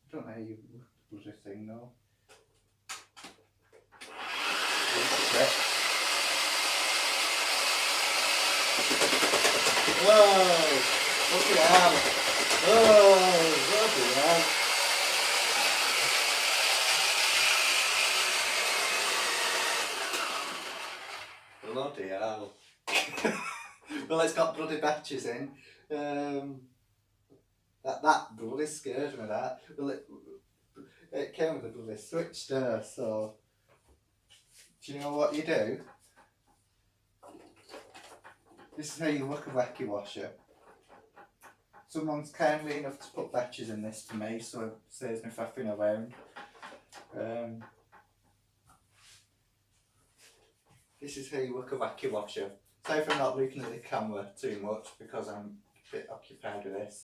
I don't know how you was this thing though. Whoa! Look at that! Oh, look at that! Bloody hell! Well, it's got bloody batches in. That bloody scared me. That well, it came with a bloody switch there. So, do you know what you do? This is how you work a wacky washer. Someone's kindly enough to put batches in this to me, so it saves me faffing around. This is how you work a wacky washer. Sorry if I'm not looking at the camera too much because I'm a bit occupied with this.